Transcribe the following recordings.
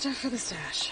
stuff for the stash.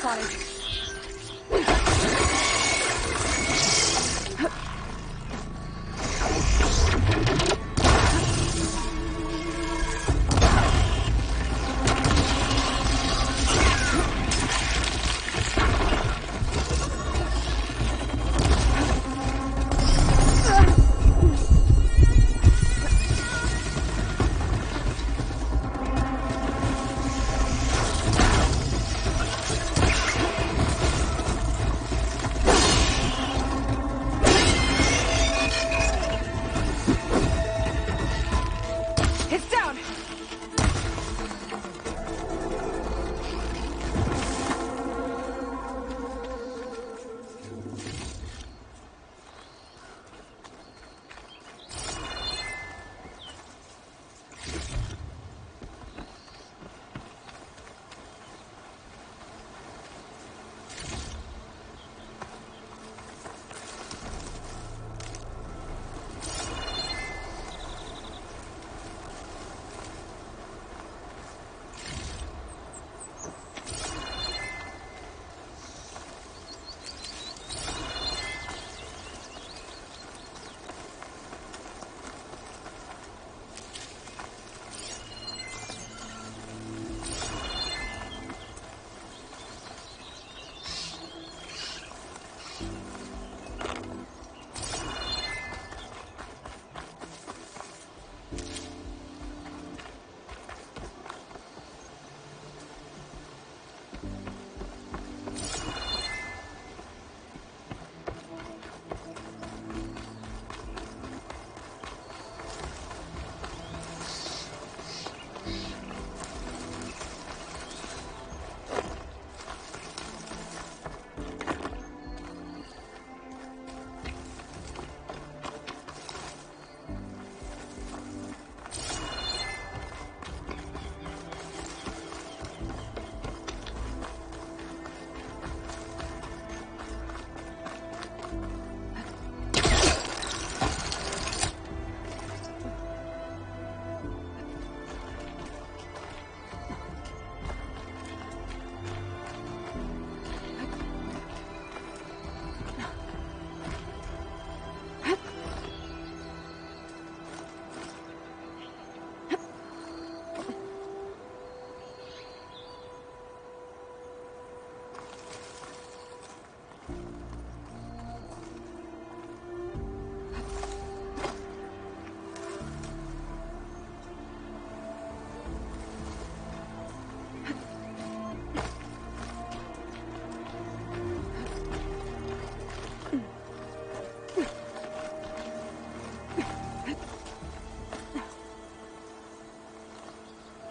Spotted.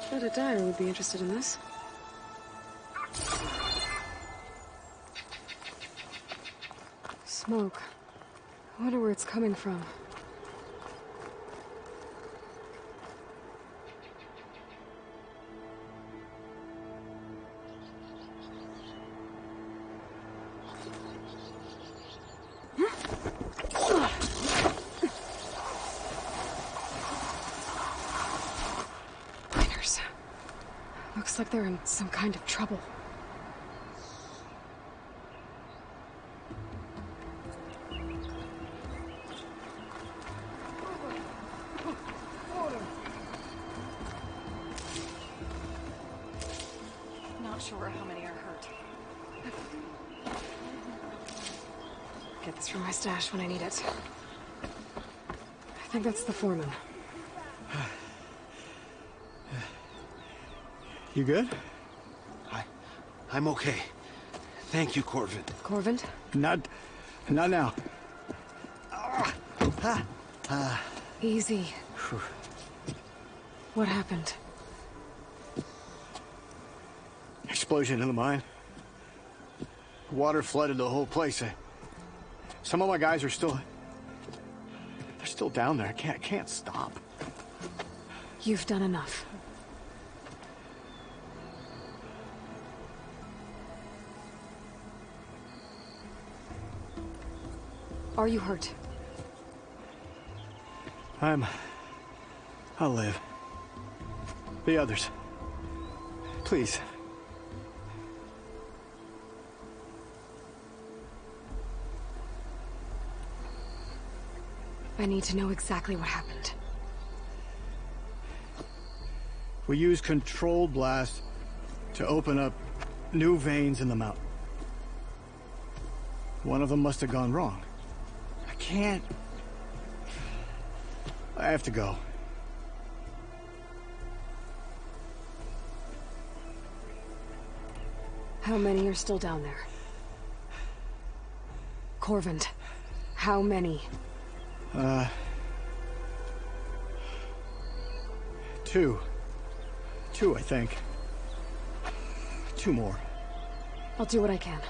I bet a dyer would be interested in this. Smoke. I wonder where it's coming from. Miners. Looks like they're in some kind of trouble. sure how many are hurt. Get this from my stash when I need it. I think that's the foreman. You good? I'm okay. Thank you, Corvin. Corvin? Not now. Easy. What happened? Explosion in the mine. Water flooded the whole place. Some of my guys are still... They're still down there. I can't stop. You've done enough. Are you hurt? I'll live. The others. Please. I need to know exactly what happened. We used controlled blast to open up new veins in the mountain. One of them must have gone wrong. I have to go. How many are still down there? Corvin, how many? Two. Two, I think. Two more. I'll do what I can.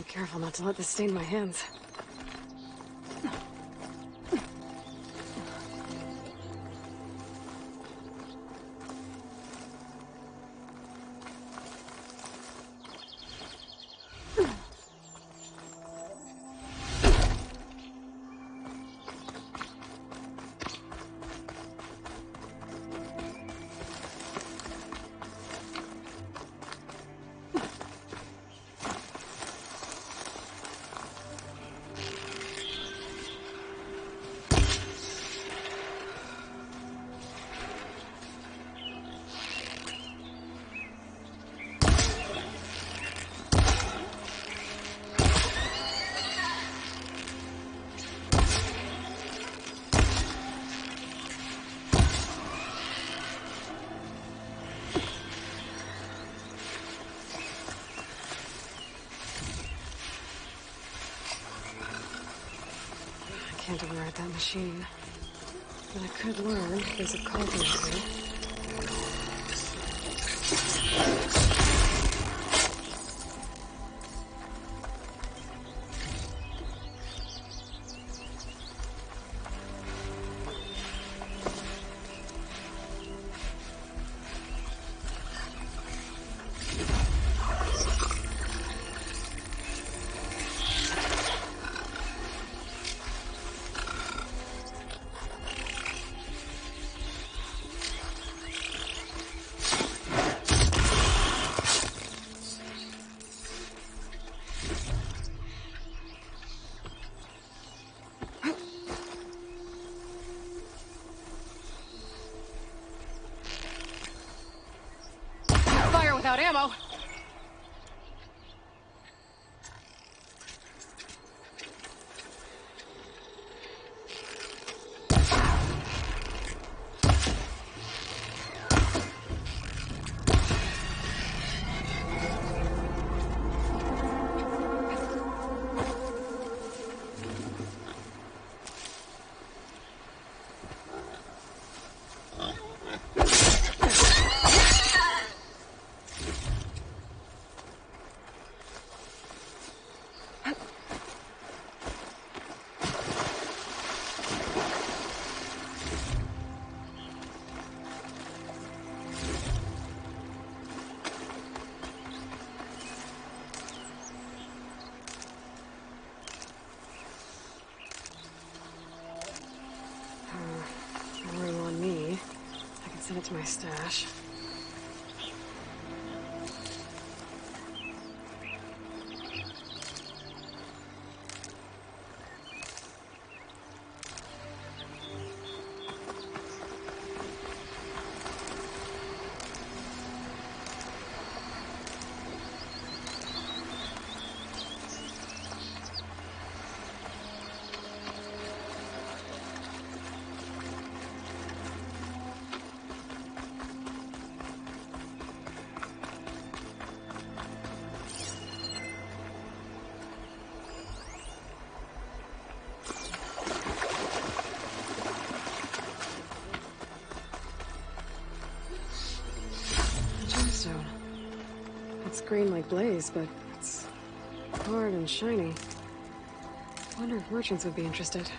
Careful not to let this stain my hands. Can't override that machine. But I could learn basic coding here. without ammo. Room on me. I can send it to my stash. Gemstone. It's green like blaze, but it's hard and shiny. Wonder if merchants would be interested.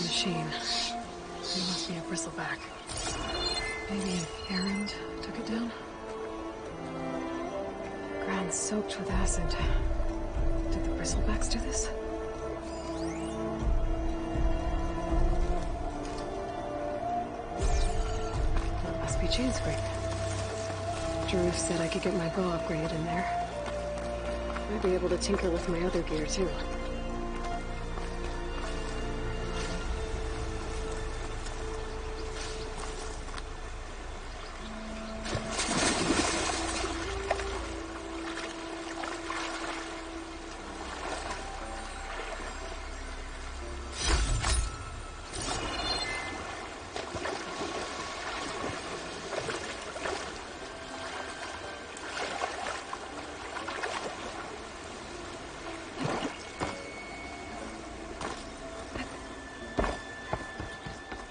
Machine. It must be a bristleback. Maybe an errand took it down? Ground soaked with acid. Did the bristlebacks do this? That must be chain scrape. Jaruf said I could get my bow upgraded in there. Might be able to tinker with my other gear too.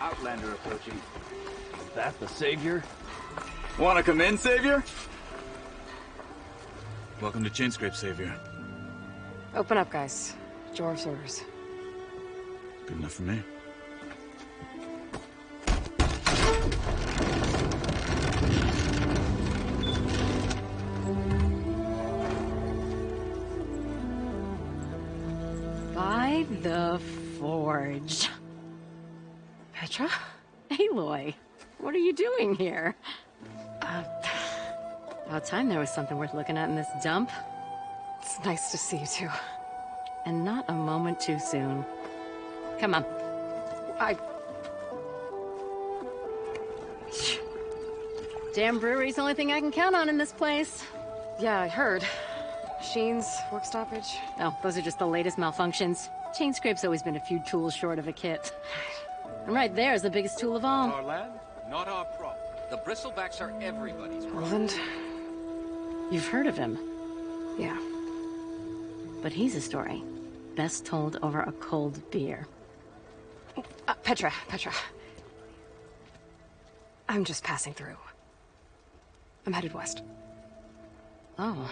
Outlander approaching. Is that the Savior? Wanna come in, Savior? Welcome to Chainscrape, Savior. Open up, guys. Jorv's orders. Good enough for me. By the Forge. Petra? Aloy, what are you doing here? About time there was something worth looking at in this dump. It's nice to see you too. And not a moment too soon. Come on. Damn brewery's the only thing I can count on in this place. Yeah, I heard. Machines, work stoppage. Oh, those are just the latest malfunctions. Chainscrape's always been a few tools short of a kit. And right there is the biggest tool of all. Our land, not our problem. The bristlebacks are everybody's problem. Roland? You've heard of him. Yeah. But he's a story best told over a cold beer. Petra. I'm just passing through. I'm headed west. Oh.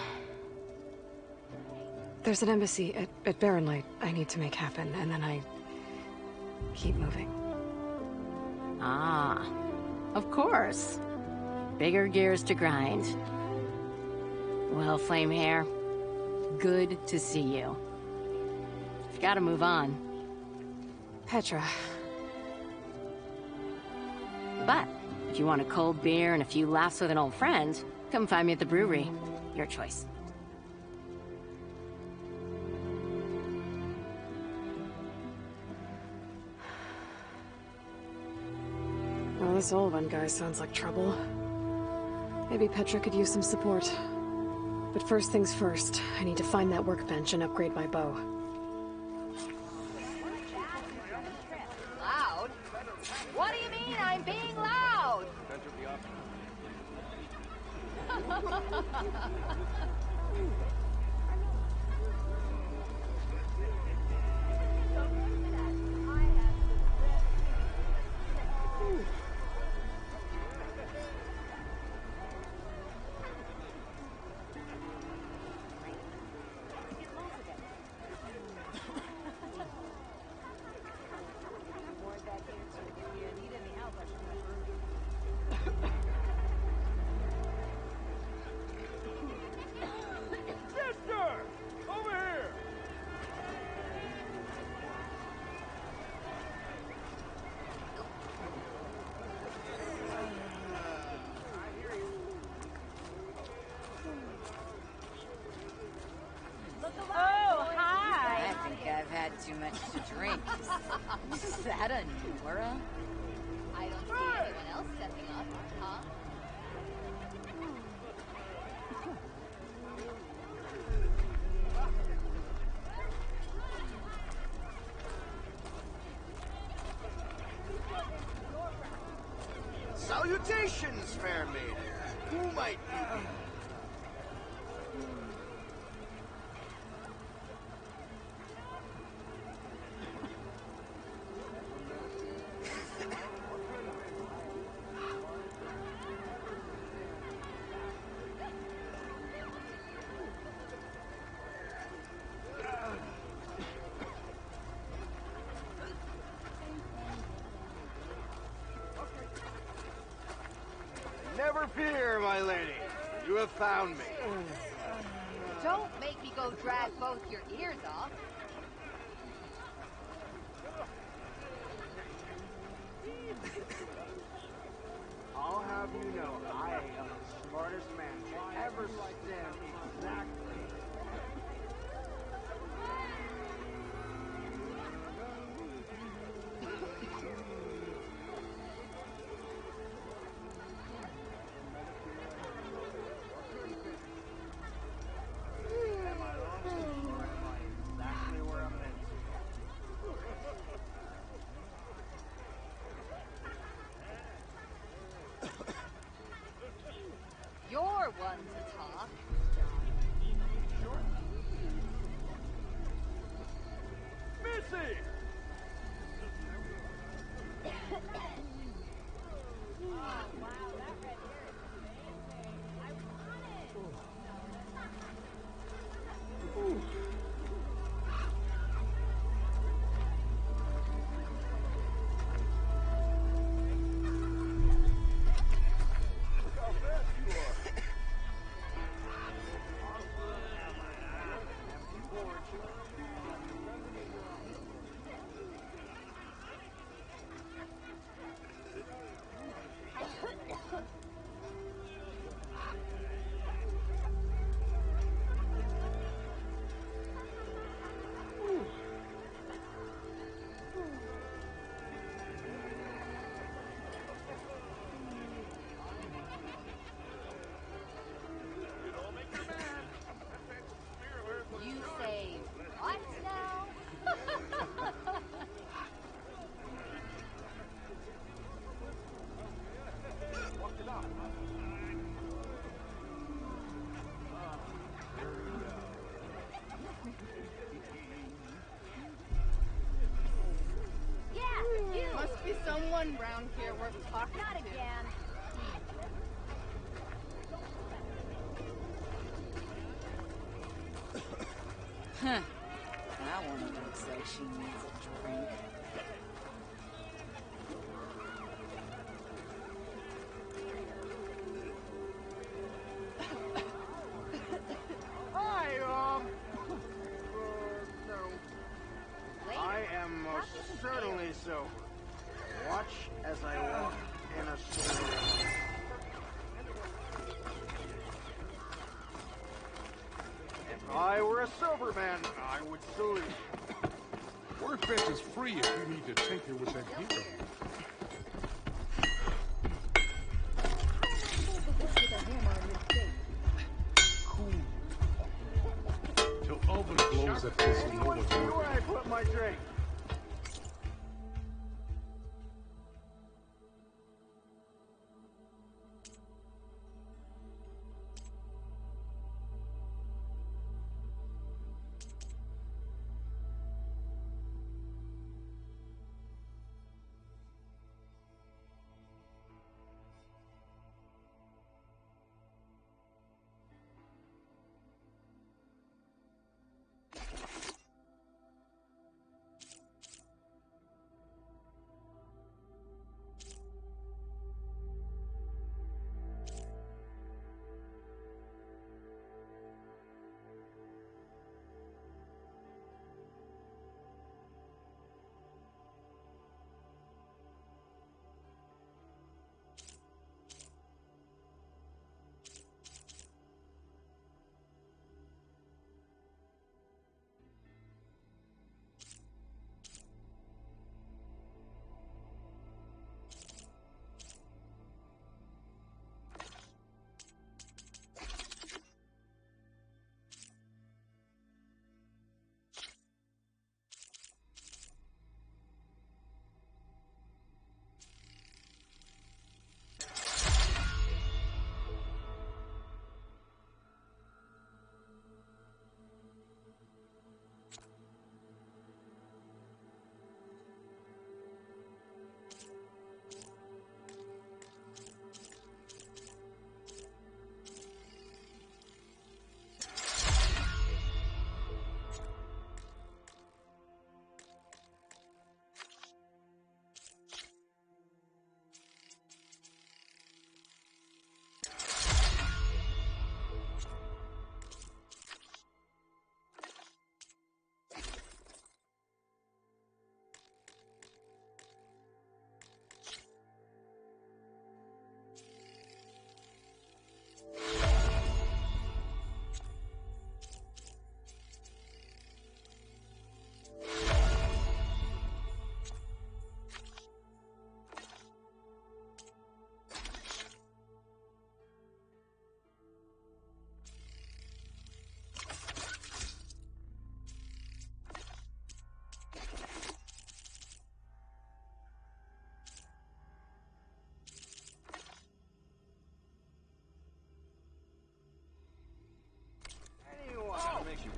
There's an embassy at Barren Light I need to make happen, and then I keep moving. Ah. Of course. Bigger gears to grind. Well, Flame Hair, good to see you. You've got to move on. Petra. But if you want a cold beer and a few laughs with an old friend, come find me at the brewery. Your choice. Well, this old one guy sounds like trouble. Maybe Petra could use some support. But first things first, I need to find that workbench and upgrade my bow. Loud? What do you mean I'm being loud? Too much to drink. Is that a Nora? I don't see anyone else stepping up, huh? Salutations, fair maiden. Who might you be? Never fear, my lady. You have found me. Don't make me go drag both your ears off. I'll have you know, I am the smartest man to ever stand exactly. one round here worth talking Not to. again. Huh. That one looks like she needs a drink. Hi, no. I am most certainly so. Watch as I walk in a storm. If I were a sober man, I would salute. Workbench is free if you need to tinker with that gear. Cool. Till Alvin blows that pistol, no Anyone one's see working. where I put my drink?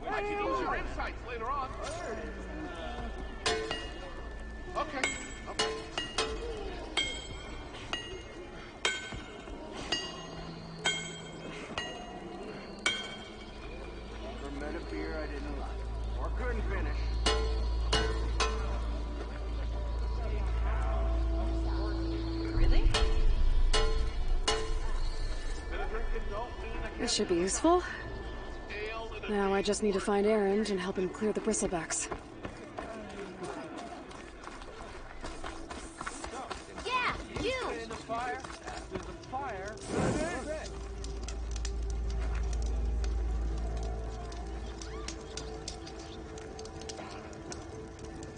I can use your insights later on. Okay. Never met a beer I didn't like. Or couldn't finish. Really? This should be useful. Now I just need to find Erend and help him clear the bristlebacks. Yeah, you! In the fire. There's a fire.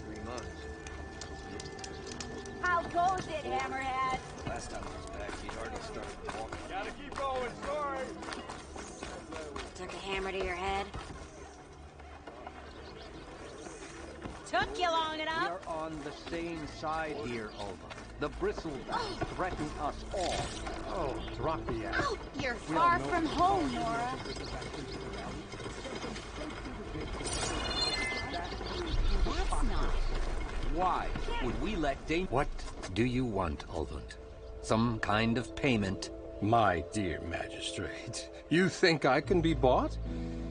3 months. How goes it, Hammerhead? Last time I was back, he'd already started walking. Gotta keep going, sorry. Took a hammer to your head? Took you long We enough. are on the same side here, Alva. The bristlebacks threaten us all. Oh, drop the ass. Oh, you're far from home, Nora. That's not. Why would we let What do you want, Ulvund? Some kind of payment? My dear magistrate, you think I can be bought?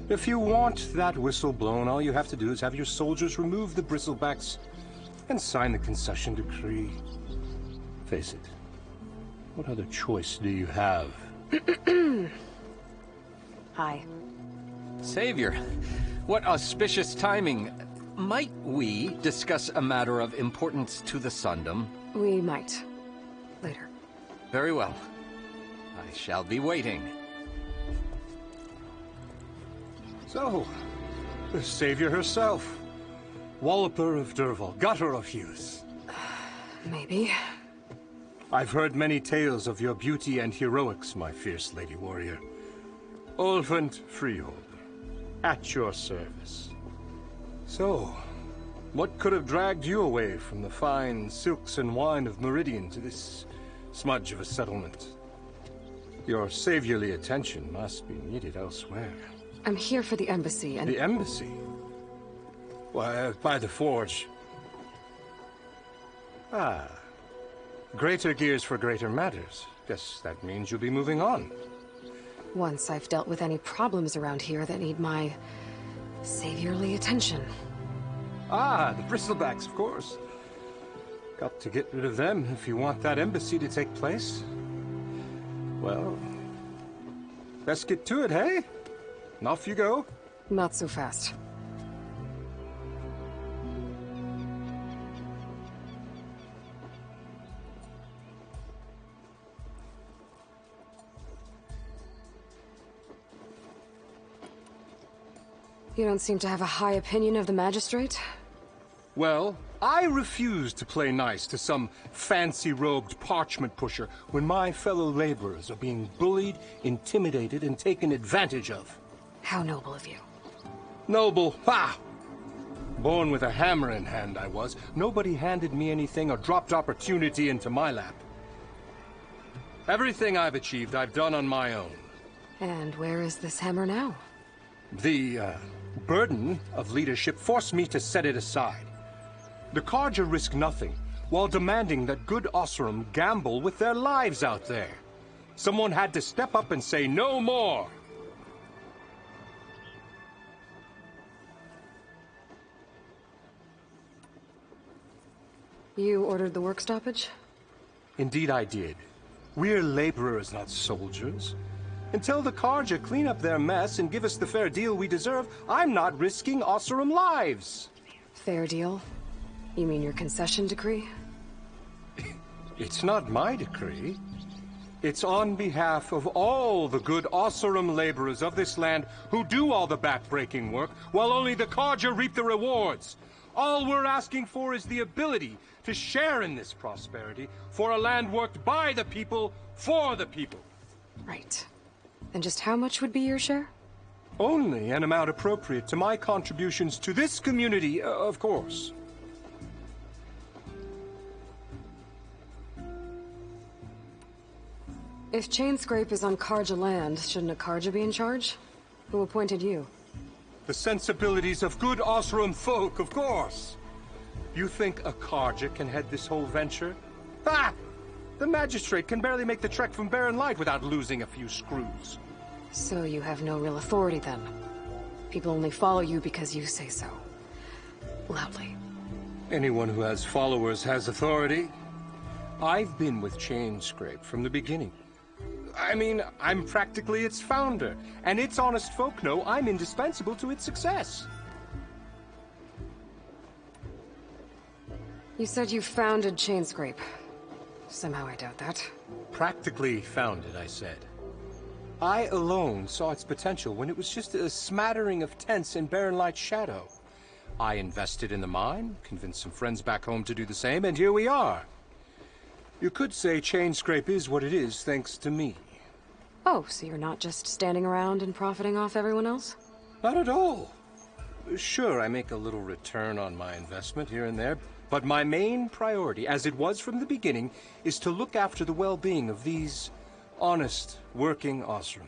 If you want that whistle blown, all you have to do is have your soldiers remove the bristlebacks and sign the concession decree. Face it, what other choice do you have? Hi. Savior, what auspicious timing. Might we discuss a matter of importance to the Sundom? We might. Later. Very well. I shall be waiting. So, the Savior herself. Walloper of Derval, gutter of youth. Maybe. I've heard many tales of your beauty and heroics, my fierce lady warrior. Ulvund Freeholder, at your service. So, what could have dragged you away from the fine silks and wine of Meridian to this smudge of a settlement? Your saviorly attention must be needed elsewhere. I'm here for the embassy and... The embassy? Why, by the forge. Ah. Greater gears for greater matters. Guess that means you'll be moving on. Once I've dealt with any problems around here that need my saviorly attention. Ah, the bristlebacks, of course. Got to get rid of them if you want that embassy to take place. Well, let's get to it, hey? And off you go. Not so fast. You don't seem to have a high opinion of the magistrate? Well, I refuse to play nice to some fancy-robed parchment pusher when my fellow laborers are being bullied, intimidated, and taken advantage of. How noble of you. Noble? Ha! Born with a hammer in hand, I was. Nobody handed me anything or dropped opportunity into my lap. Everything I've achieved, I've done on my own. And where is this hammer now? The, burden of leadership forced me to set it aside. The Carja risk nothing, while demanding that good Osram gamble with their lives out there. Someone had to step up and say no more. You ordered the work stoppage? Indeed I did. We're laborers, not soldiers. Until the Carja clean up their mess and give us the fair deal we deserve, I'm not risking Osram lives. Fair deal? You mean your concession decree? It's not my decree. It's on behalf of all the good Osram laborers of this land who do all the back-breaking work, while only the Carja reap the rewards. All we're asking for is the ability to share in this prosperity for a land worked by the people, for the people. Right. And just how much would be your share? Only an amount appropriate to my contributions to this community, of course. If Chainscrape is on Carja land, shouldn't a Carja be in charge? Who appointed you? The sensibilities of good Osram folk, of course. You think a Carja can head this whole venture? Ah! The magistrate can barely make the trek from Barren Light without losing a few screws. So you have no real authority then? People only follow you because you say so. Loudly. Anyone who has followers has authority. I've been with Chainscrape from the beginning. I mean, I'm practically its founder, and its honest folk know I'm indispensable to its success. You said you founded Chainscrape. Somehow I doubt that. Practically founded, I said. I alone saw its potential when it was just a smattering of tents in Barren Light's shadow. I invested in the mine, convinced some friends back home to do the same, and here we are. You could say Chainscrape is what it is thanks to me. Oh, so you're not just standing around and profiting off everyone else? Not at all. Sure, I make a little return on my investment here and there, but my main priority, as it was from the beginning, is to look after the well-being of these honest, working Osram.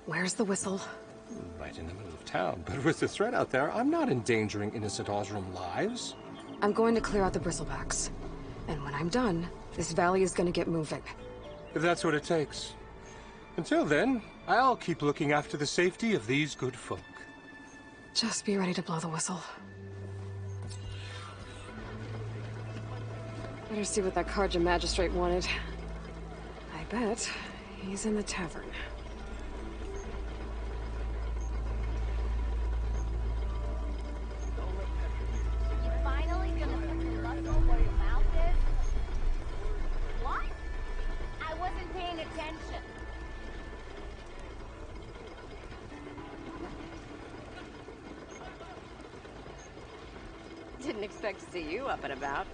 Where's the whistle? Right in the middle of town, but with the threat out there, I'm not endangering innocent Osram lives. I'm going to clear out the bristlebacks. And when I'm done, this valley is gonna get moving. If that's what it takes. Until then, I'll keep looking after the safety of these good folk. Just be ready to blow the whistle. Better see what that Carja magistrate wanted. I bet he's in the tavern. Finally gonna put your muscle where your mouth is? What? I wasn't paying attention. Didn't expect to see you up and about.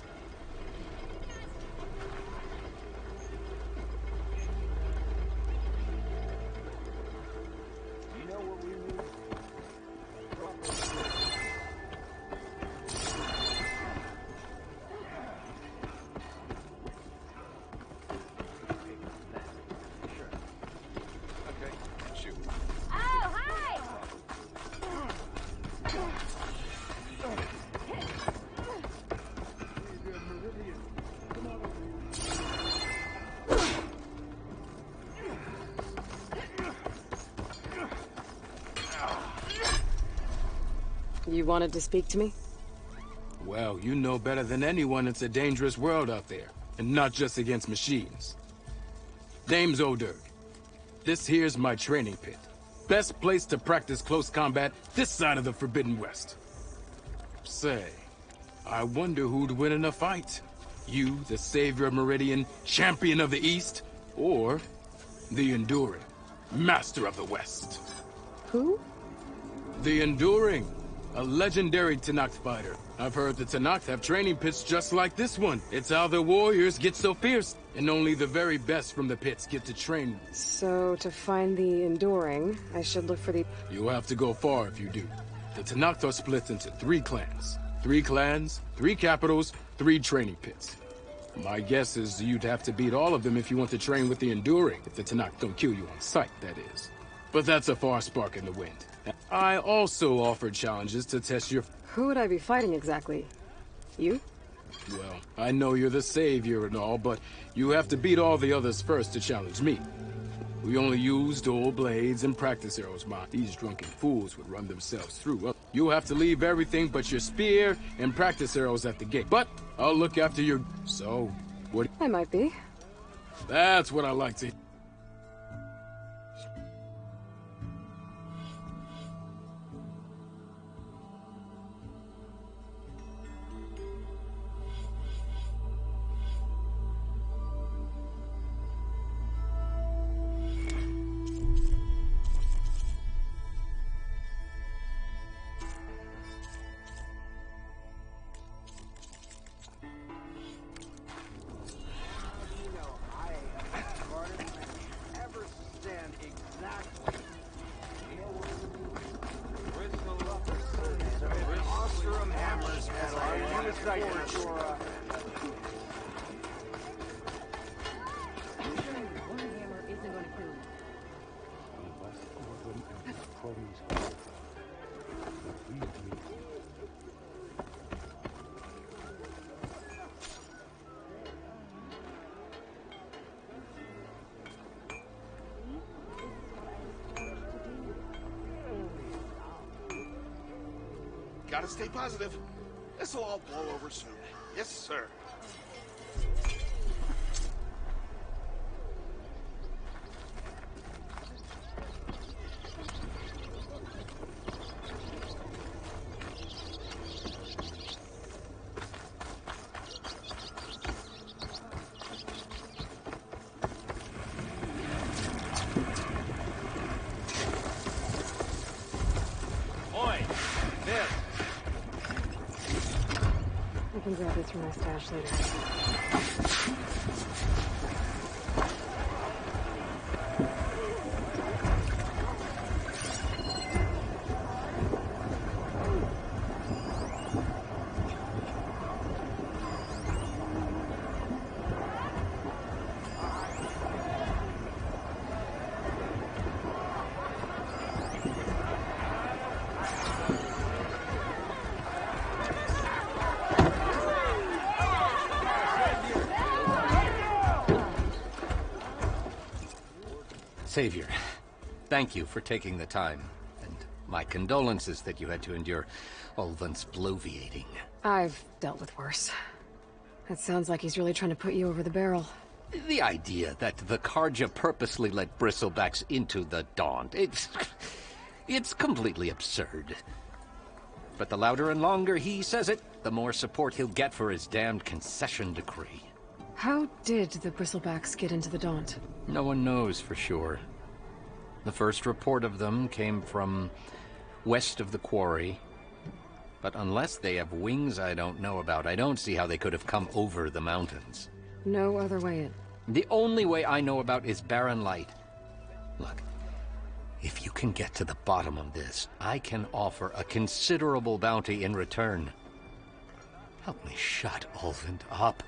You know what we need? Okay, shoot. Oh, hi! You wanted to speak to me? Well, you know better than anyone it's a dangerous world out there, and not just against machines. Name's Autor. This here's my training pit. Best place to practice close combat this side of the Forbidden West. Say, I wonder who'd win in a fight. You, the savior of Meridian, champion of the East, or the Enduring, master of the West. Who? The Enduring, a legendary Tenakth fighter. I've heard the Tenakth have training pits just like this one. It's how the warriors get so fierce, and only the very best from the pits get to train. So, to find the Enduring, I should look for the... You'll have to go far if you do. The Tenakth are split into 3 clans. 3 clans, 3 capitals, 3 training pits. My guess is you'd have to beat all of them if you want to train with the Enduring, if the Tenakth don't kill you on sight, that is. But that's a far spark in the wind. I also offer challenges to test your... Who would I be fighting exactly? You? Well, I know you're the savior and all, but you have to beat all the others first to challenge me. We only use dual blades and practice arrows, ma. These drunken fools would run themselves through. You'll have to leave everything but your spear and practice arrows at the gate. But I'll look after your... So, what... I might be. That's what I like to... Gotta stay positive. This'll all blow over soon. Yes, sir. I can grab this from my stash later. Savior, thank you for taking the time, and my condolences that you had to endure Ulvund's bloviating. I've dealt with worse. It sounds like he's really trying to put you over the barrel. The idea that the Karja purposely let bristlebacks into the Daunt, it's completely absurd. But the louder and longer he says it, the more support he'll get for his damned concession decree. How did the bristlebacks get into the Daunt? No one knows for sure. The first report of them came from west of the quarry. But unless they have wings I don't know about, I don't see how they could have come over the mountains. No other way in. The only way I know about is barren light. Look, if you can get to the bottom of this, I can offer a considerable bounty in return. Help me shut Ulvund up.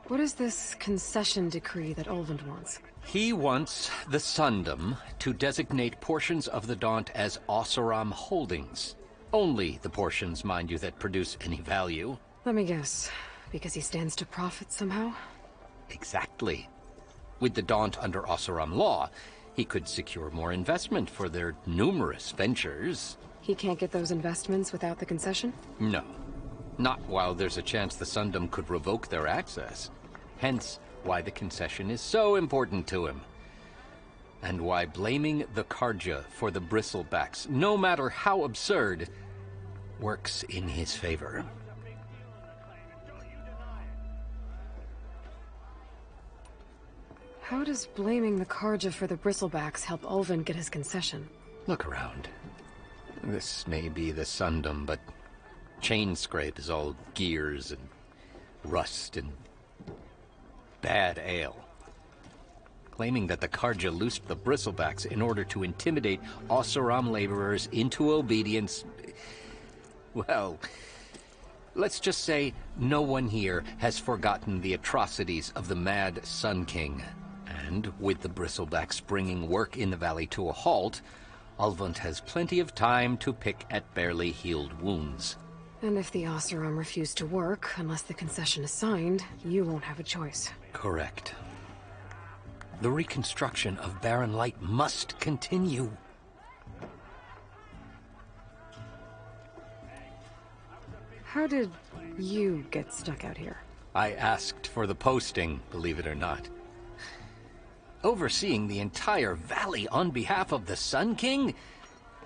What is this concession decree that Ulvund wants? He wants the Sundom to designate portions of the Daunt as Oseram holdings. Only the portions, mind you, that produce any value. Let me guess. Because he stands to profit somehow? Exactly. With the Daunt under Oseram law, he could secure more investment for their numerous ventures. He can't get those investments without the concession? No. Not while there's a chance the Sundom could revoke their access. Hence, why the concession is so important to him. And why blaming the Karja for the bristlebacks, no matter how absurd, works in his favor. How does blaming the Karja for the bristlebacks help Ulvund get his concession? Look around. This may be the Sundom, but Chainscrape is all gears and rust and bad ale. Claiming that the Karja loosed the bristlebacks in order to intimidate Oseram laborers into obedience. Well, let's just say no one here has forgotten the atrocities of the Mad Sun King. And with the bristlebacks bringing work in the valley to a halt, Ulvund has plenty of time to pick at barely healed wounds. And if the Oseram refuse to work, unless the concession is signed, you won't have a choice. Correct. The reconstruction of Barren Light must continue. How did you get stuck out here? I asked for the posting, believe it or not. Overseeing the entire valley on behalf of the Sun King?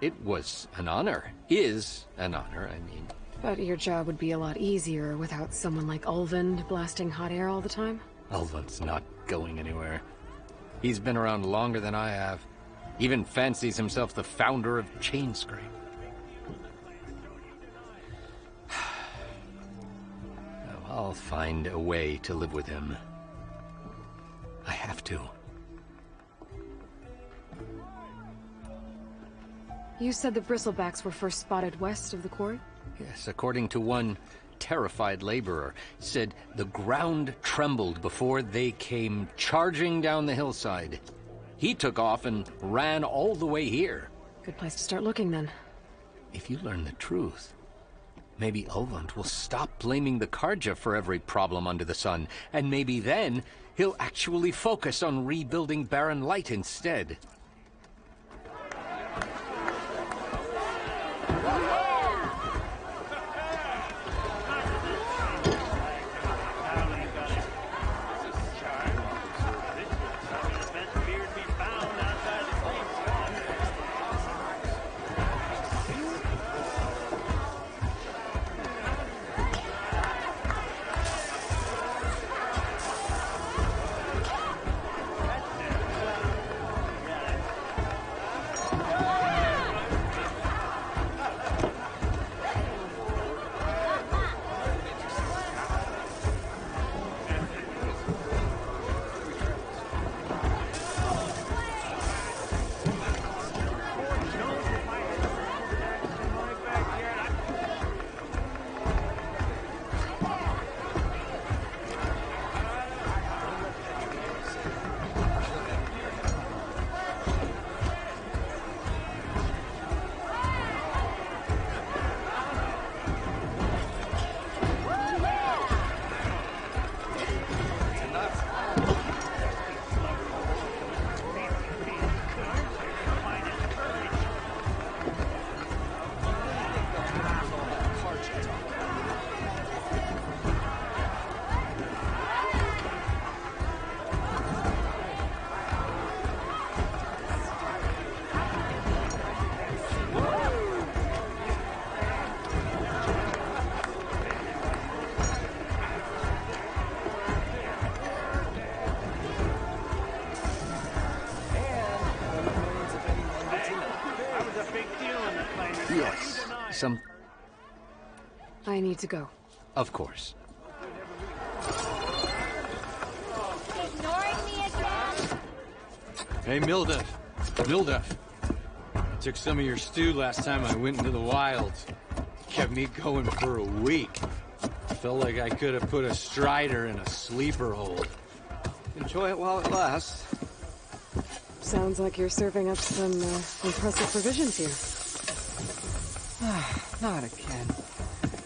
It was an honor. Is an honor, I mean. But your job would be a lot easier without someone like Ulvund blasting hot air all the time? Ulvund's not going anywhere. He's been around longer than I have. Even fancies himself the founder of Chainscrape. I'll find a way to live with him. I have to. You said the bristlebacks were first spotted west of the quarry? Yes, according to one terrified laborer, said the ground trembled before they came charging down the hillside. He took off and ran all the way here. Good place to start looking, then. If you learn the truth, maybe Ulvund will stop blaming the Karja for every problem under the sun, and maybe then he'll actually focus on rebuilding Barren Light instead. Yes, I need to go. Of course. Ignoring me again? Hey, Milduff. Milduff. I took some of your stew last time I went into the wilds. Kept me going for a week. Felt like I could have put a Strider in a sleeper hold. Enjoy it while it lasts. Sounds like you're serving up some impressive provisions here. Not again.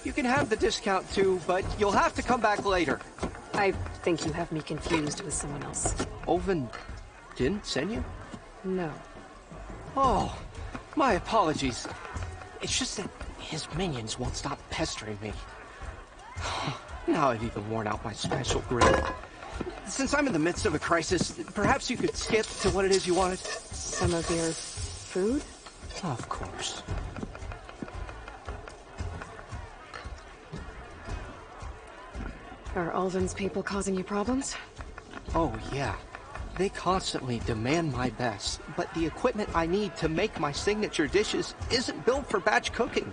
You can have the discount too, but you'll have to come back later. I think you have me confused with someone else. Oven didn't send you? No. Oh, my apologies. It's just that his minions won't stop pestering me. Now I've even worn out my special grill. Since I'm in the midst of a crisis, perhaps you could skip to what it is you wanted? Some of your food? Of course. Are Ulvin's people causing you problems? Oh, yeah. They constantly demand my best, but the equipment I need to make my signature dishes isn't built for batch cooking.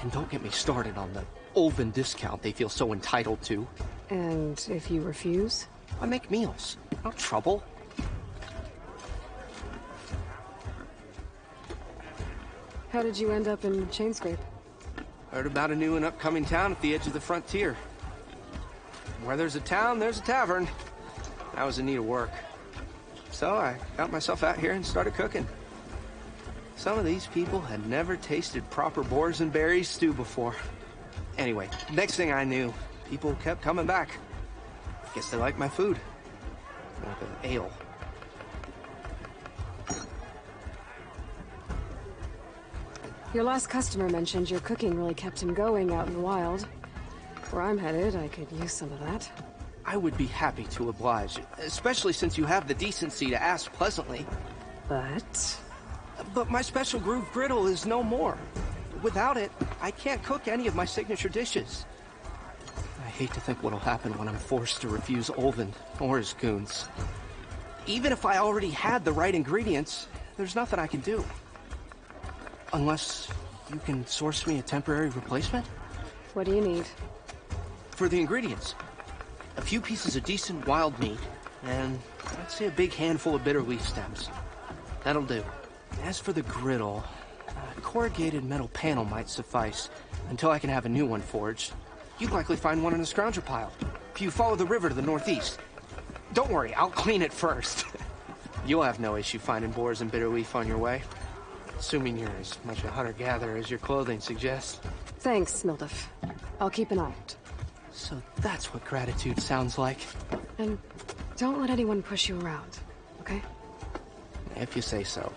And don't get me started on the Ulvin discount they feel so entitled to. And if you refuse? I make meals. No trouble. How did you end up in Chainscrape? Heard about a new and upcoming town at the edge of the frontier. Where there's a town, there's a tavern. I was in need of work. So I got myself out here and started cooking. Some of these people had never tasted proper boars and berries stew before. Anyway, next thing I knew, people kept coming back. Guess they like my food. Like an ale. Your last customer mentioned your cooking really kept him going out in the wild. Where I'm headed, I could use some of that. I would be happy to oblige, especially since you have the decency to ask pleasantly. But my special groove griddle is no more. Without it, I can't cook any of my signature dishes. I hate to think what'll happen when I'm forced to refuse Ulvin or his goons. Even if I already had the right ingredients, there's nothing I can do. Unless you can source me a temporary replacement? What do you need? For the ingredients, a few pieces of decent wild meat, and I'd say a big handful of bitter leaf stems. That'll do. As for the griddle, a corrugated metal panel might suffice until I can have a new one forged. You'd likely find one in a scrounger pile, if you follow the river to the northeast. Don't worry, I'll clean it first. You'll have no issue finding boars and bitter leaf on your way. Assuming you're as much a hunter-gatherer as your clothing suggests. Thanks, Mildef. I'll keep an eye out. So that's what gratitude sounds like. And don't let anyone push you around, okay? If you say so.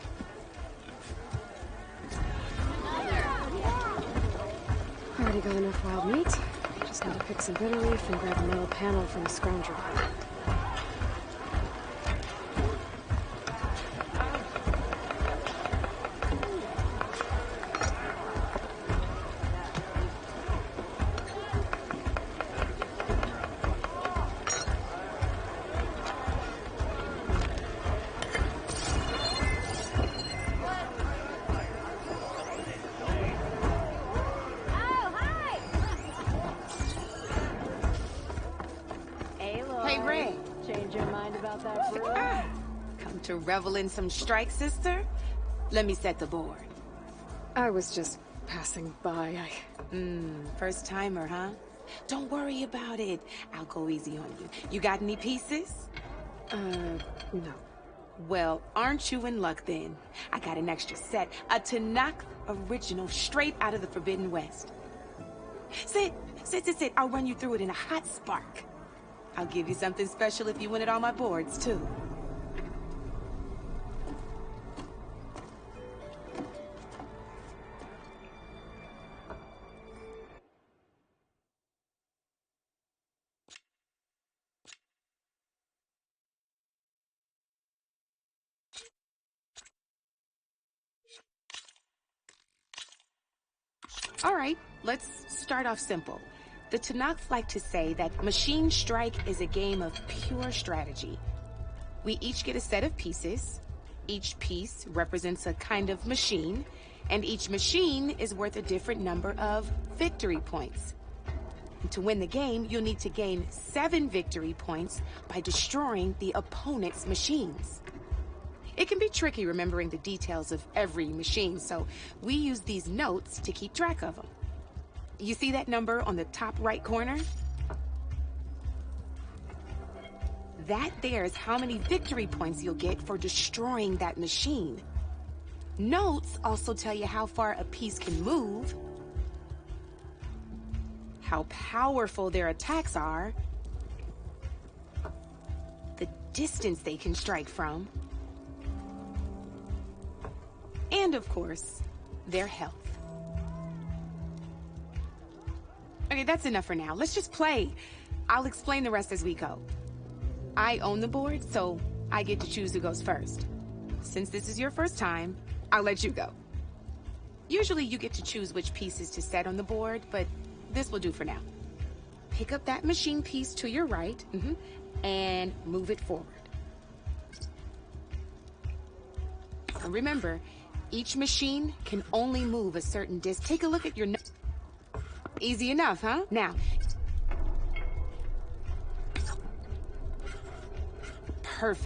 Already got enough wild meat. Just gotta pick some bitter leaf and grab a metal panel from the scrounger pile. To revel in some strike, sister? Let me set the board. I was just passing by. First timer, huh? Don't worry about it. I'll go easy on you. You got any pieces? No. Well, aren't you in luck then? I got an extra set. A Tanakh original straight out of the Forbidden West. Sit. I'll run you through it in a hot spark. I'll give you something special if you win it on my boards, too. All right, let's start off simple. The Tanakh like to say that Machine Strike is a game of pure strategy. We each get a set of pieces. Each piece represents a kind of machine, and each machine is worth a different number of victory points. And to win the game, you'll need to gain 7 victory points by destroying the opponent's machines. It can be tricky remembering the details of every machine, so we use these notes to keep track of them. You see that number on the top right corner? That there is how many victory points you'll get for destroying that machine. Notes also tell you how far a piece can move, how powerful their attacks are, the distance they can strike from, and of course, their health. Okay, that's enough for now. Let's just play. I'll explain the rest as we go. I own the board, so I get to choose who goes first. Since this is your first time, I'll let you go. Usually you get to choose which pieces to set on the board, but this will do for now. Pick up that machine piece to your right, and move it forward. And remember, each machine can only move a certain distance. Take a look at your... Easy enough, huh? Now,